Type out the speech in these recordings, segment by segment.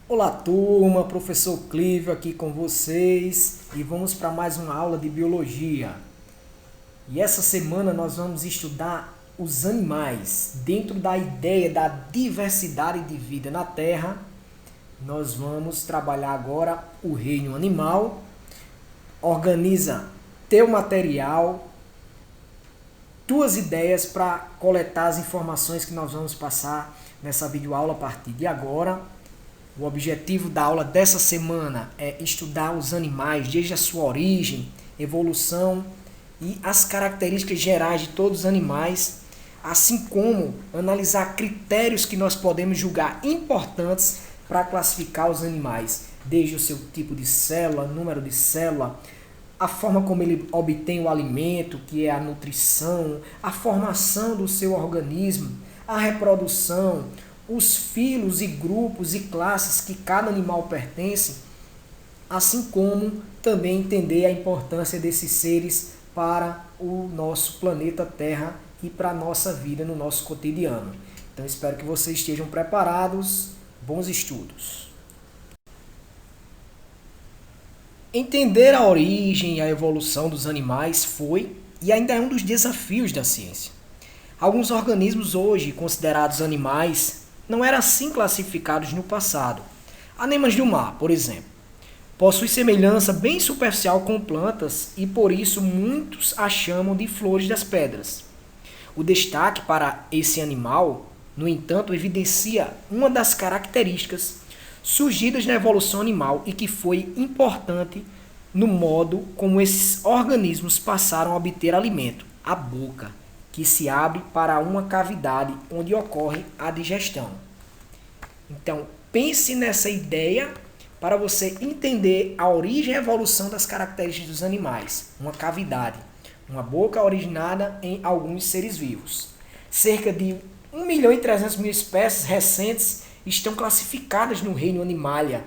Olá turma, professor Clívio aqui com vocês e vamos para mais uma aula de biologia. E essa semana nós vamos estudar os animais. Dentro da ideia da diversidade de vida na Terra, nós vamos trabalhar agora o reino animal. Organiza teu material, tuas ideias para coletar as informações que nós vamos passar nessa videoaula a partir de agora. O objetivo da aula dessa semana é estudar os animais desde a sua origem, evolução e as características gerais de todos os animais, assim como analisar critérios que nós podemos julgar importantes para classificar os animais, desde o seu tipo de célula, número de célula, a forma como ele obtém o alimento, que é a nutrição, a formação do seu organismo, a reprodução, os filos e grupos e classes que cada animal pertence, assim como também entender a importância desses seres para o nosso planeta Terra e para a nossa vida no nosso cotidiano. Então espero que vocês estejam preparados. Bons estudos! Entender a origem e a evolução dos animais foi e ainda é um dos desafios da ciência. Alguns organismos hoje considerados animais não eram assim classificados no passado. Anemas do mar, por exemplo, possui semelhança bem superficial com plantas e por isso muitos a chamam de flores das pedras. O destaque para esse animal, no entanto, evidencia uma das características surgidas na evolução animal e que foi importante no modo como esses organismos passaram a obter alimento, a boca, que se abre para uma cavidade onde ocorre a digestão. Então, pense nessa ideia para você entender a origem e a evolução das características dos animais. Uma cavidade, uma boca originada em alguns seres vivos. Cerca de 1.300.000 espécies recentes estão classificadas no reino Animalia.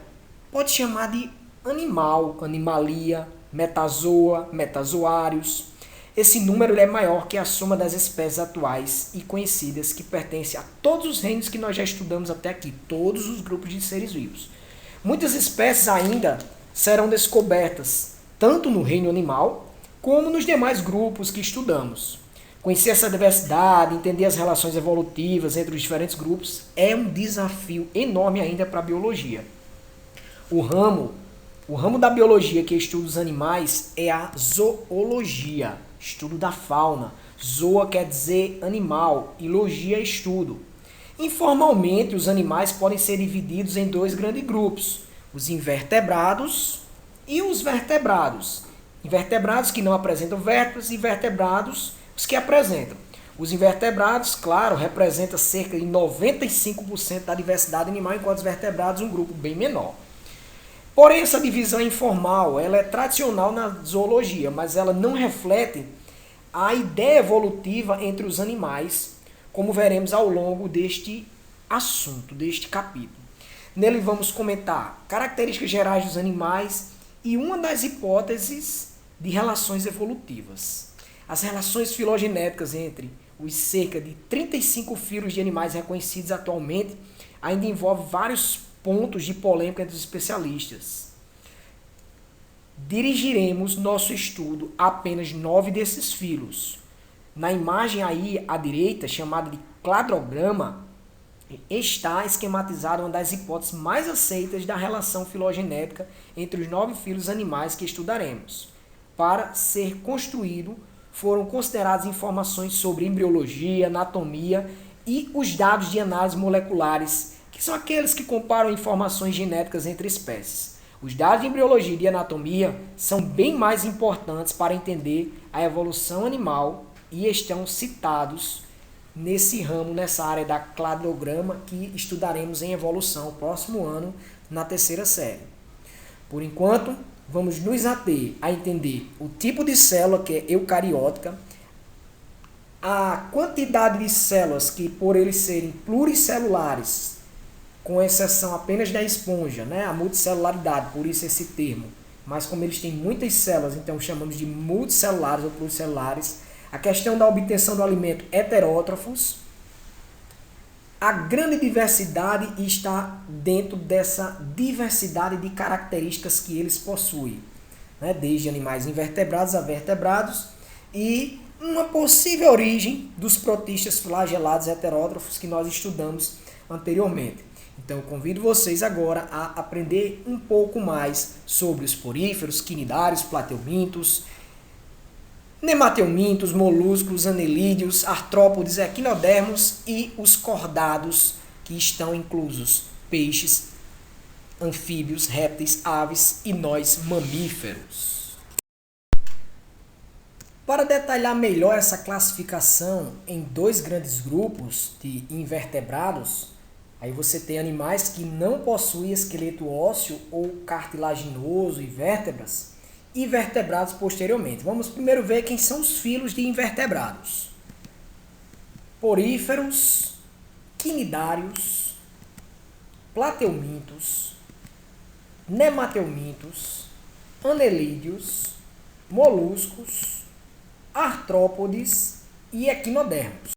Pode chamar de animal, animalia, metazoa, metazoários. Esse número é maior que a soma das espécies atuais e conhecidas que pertencem a todos os reinos que nós já estudamos até aqui, todos os grupos de seres vivos. Muitas espécies ainda serão descobertas, tanto no reino animal, como nos demais grupos que estudamos. Conhecer essa diversidade, entender as relações evolutivas entre os diferentes grupos, é um desafio enorme ainda para a biologia. O ramo da biologia que estuda os animais é a zoologia, estudo da fauna. Zoa quer dizer animal e logia é estudo. Informalmente, os animais podem ser divididos em dois grandes grupos, os invertebrados e os vertebrados. Invertebrados que não apresentam vértebras e vertebrados os que apresentam. Os invertebrados, claro, representam cerca de 95% da diversidade animal, enquanto os vertebrados um grupo bem menor. Porém, essa divisão informal, ela é tradicional na zoologia, mas ela não reflete a ideia evolutiva entre os animais, como veremos ao longo deste assunto, deste capítulo. Nele vamos comentar características gerais dos animais e uma das hipóteses de relações evolutivas. As relações filogenéticas entre os cerca de 35 filos de animais reconhecidos atualmente ainda envolvem vários pontos de polêmica entre os especialistas. Dirigiremos nosso estudo a apenas 9 desses filos. Na imagem aí à direita, chamada de cladograma, está esquematizada uma das hipóteses mais aceitas da relação filogenética entre os 9 filos animais que estudaremos. Para ser construído, foram consideradas informações sobre embriologia, anatomia e os dados de análise moleculares, que são aqueles que comparam informações genéticas entre espécies. Os dados de embriologia e de anatomia são bem mais importantes para entender a evolução animal e estão citados nesse ramo, nessa área da cladograma que estudaremos em evolução próximo ano na terceira série. Por enquanto, vamos nos ater a entender o tipo de célula, que é eucariótica, a quantidade de células que, por eles serem pluricelulares, com exceção apenas da esponja, né? A multicelularidade, por isso esse termo. Mas como eles têm muitas células, então chamamos de multicelulares ou pluricelulares. A questão da obtenção do alimento heterótrofos, A grande diversidade está dentro dessa diversidade de características que eles possuem, né? Desde animais invertebrados a vertebrados e uma possível origem dos protistas flagelados heterótrofos que nós estudamos anteriormente. Então eu convido vocês agora a aprender um pouco mais sobre os poríferos, quinidários, plateumintos, nemateumintos, moluscos, anelídeos, artrópodes, equinodermos e os cordados, que estão inclusos peixes, anfíbios, répteis, aves e nós mamíferos. Para detalhar melhor essa classificação em dois grandes grupos de invertebrados, aí você tem animais que não possuem esqueleto ósseo ou cartilaginoso e vértebras, e vertebrados posteriormente. Vamos primeiro ver quem são os filos de invertebrados. Poríferos, quinidários, plateumintos, nemateumintos, anelídeos, moluscos, artrópodes e equinodermos.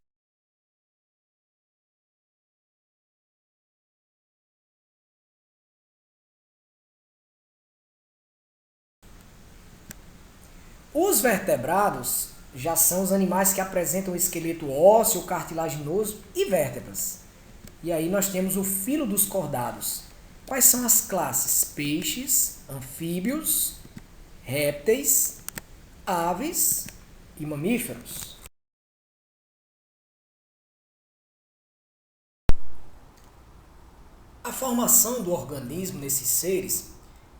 Os vertebrados já são os animais que apresentam esqueleto ósseo, cartilaginoso e vértebras. E aí nós temos o filo dos cordados. Quais são as classes? Peixes, anfíbios, répteis, aves e mamíferos. A formação do organismo nesses seres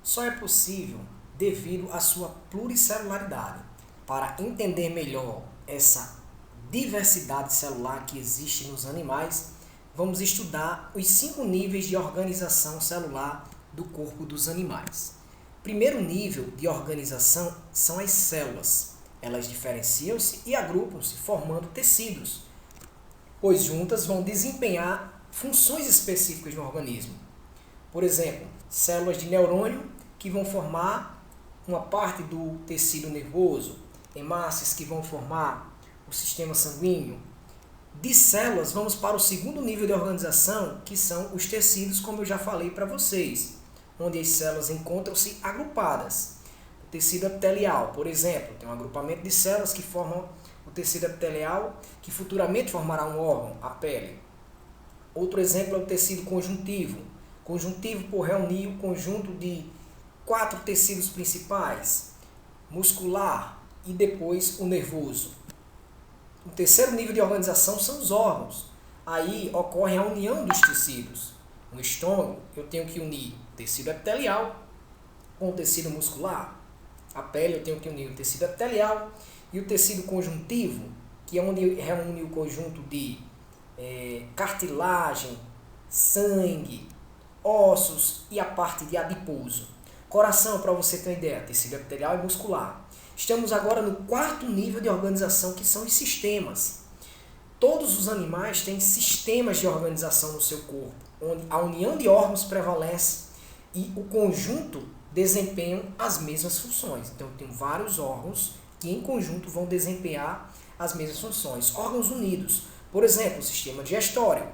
só é possível devido à sua pluricelularidade. Para entender melhor essa diversidade celular que existe nos animais, vamos estudar os 5 níveis de organização celular do corpo dos animais. Primeiro nível de organização são as células. Elas diferenciam-se e agrupam-se formando tecidos, pois juntas vão desempenhar funções específicas no organismo. Por exemplo, células de neurônio que vão formar uma parte do tecido nervoso, hemácias que vão formar o sistema sanguíneo. De células, vamos para o segundo nível de organização, que são os tecidos, como eu já falei para vocês, onde as células encontram-se agrupadas. O tecido epitelial, por exemplo, tem um agrupamento de células que formam o tecido epitelial, que futuramente formará um órgão, a pele. Outro exemplo é o tecido conjuntivo. Conjuntivo por reunir o conjunto de 4 tecidos principais, muscular e depois o nervoso. O terceiro nível de organização são os órgãos. Aí ocorre a união dos tecidos. No estômago, eu tenho que unir o tecido epitelial com o tecido muscular. A pele, eu tenho que unir o tecido epitelial e o tecido conjuntivo, que é onde reúne o conjunto de cartilagem, sangue, ossos e a parte de adiposo. Coração, para você ter uma ideia, tecido epitelial e muscular. Estamos agora no 4º nível de organização, que são os sistemas. Todos os animais têm sistemas de organização no seu corpo, onde a união de órgãos prevalece e o conjunto desempenham as mesmas funções. Então, eu tenho vários órgãos que em conjunto vão desempenhar as mesmas funções. Órgãos unidos, por exemplo, o sistema digestório.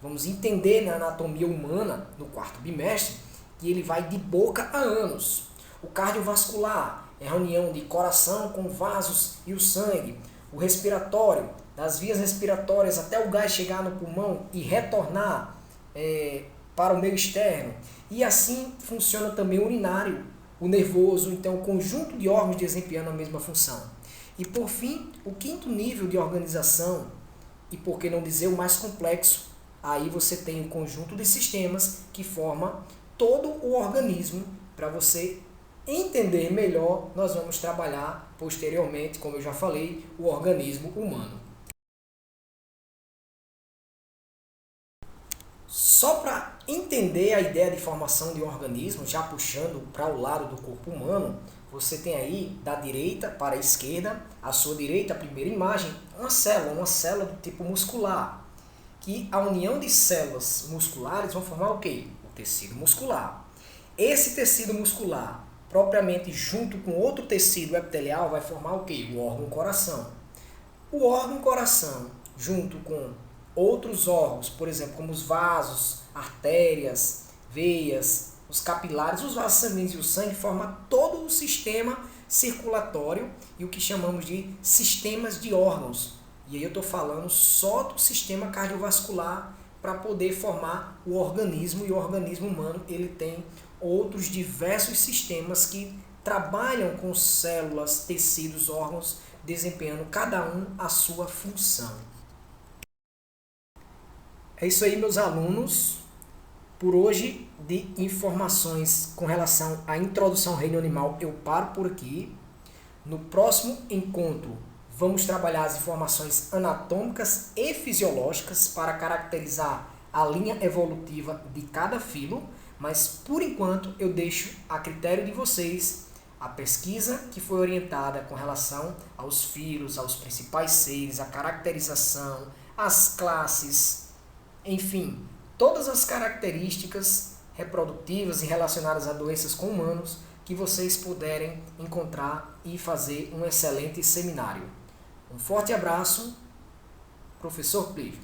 Vamos entender na anatomia humana, no 4º bimestre, que ele vai de boca a ânus. O cardiovascular é a união de coração com vasos e o sangue. O respiratório, das vias respiratórias até o gás chegar no pulmão e retornar para o meio externo. E assim funciona também o urinário, o nervoso, então o conjunto de órgãos desempenhando a mesma função. E por fim, o 5º nível de organização, e por que não dizer o mais complexo, aí você tem um conjunto de sistemas que forma todo o organismo. Para você entender melhor, nós vamos trabalhar posteriormente, como eu já falei, o organismo humano. Só para entender a ideia de formação de um organismo, já puxando para o lado do corpo humano, você tem aí da direita para a esquerda, à sua direita, a primeira imagem, uma célula do tipo muscular, que a união de células musculares vão formar o quê? O tecido muscular. Esse tecido muscular, propriamente junto com outro tecido epitelial, vai formar o quê? O órgão coração. O órgão coração, junto com outros órgãos, por exemplo, como os vasos, artérias, veias, os capilares, os vasos sanguíneos e o sangue formam todo o sistema circulatório e o que chamamos de sistemas de órgãos. E aí eu estou falando só do sistema cardiovascular para poder formar o organismo, e o organismo humano ele tem outros diversos sistemas que trabalham com células, tecidos, órgãos, desempenhando cada um a sua função. É isso aí, meus alunos. Por hoje, de informações com relação à introdução ao reino animal, eu paro por aqui. No próximo encontro, vamos trabalhar as informações anatômicas e fisiológicas para caracterizar a linha evolutiva de cada filo, mas por enquanto eu deixo a critério de vocês a pesquisa que foi orientada com relação aos filos, aos principais seres, a caracterização, as classes, enfim, todas as características reprodutivas e relacionadas a doenças com humanos que vocês puderem encontrar e fazer um excelente seminário. Um forte abraço, professor Plívio.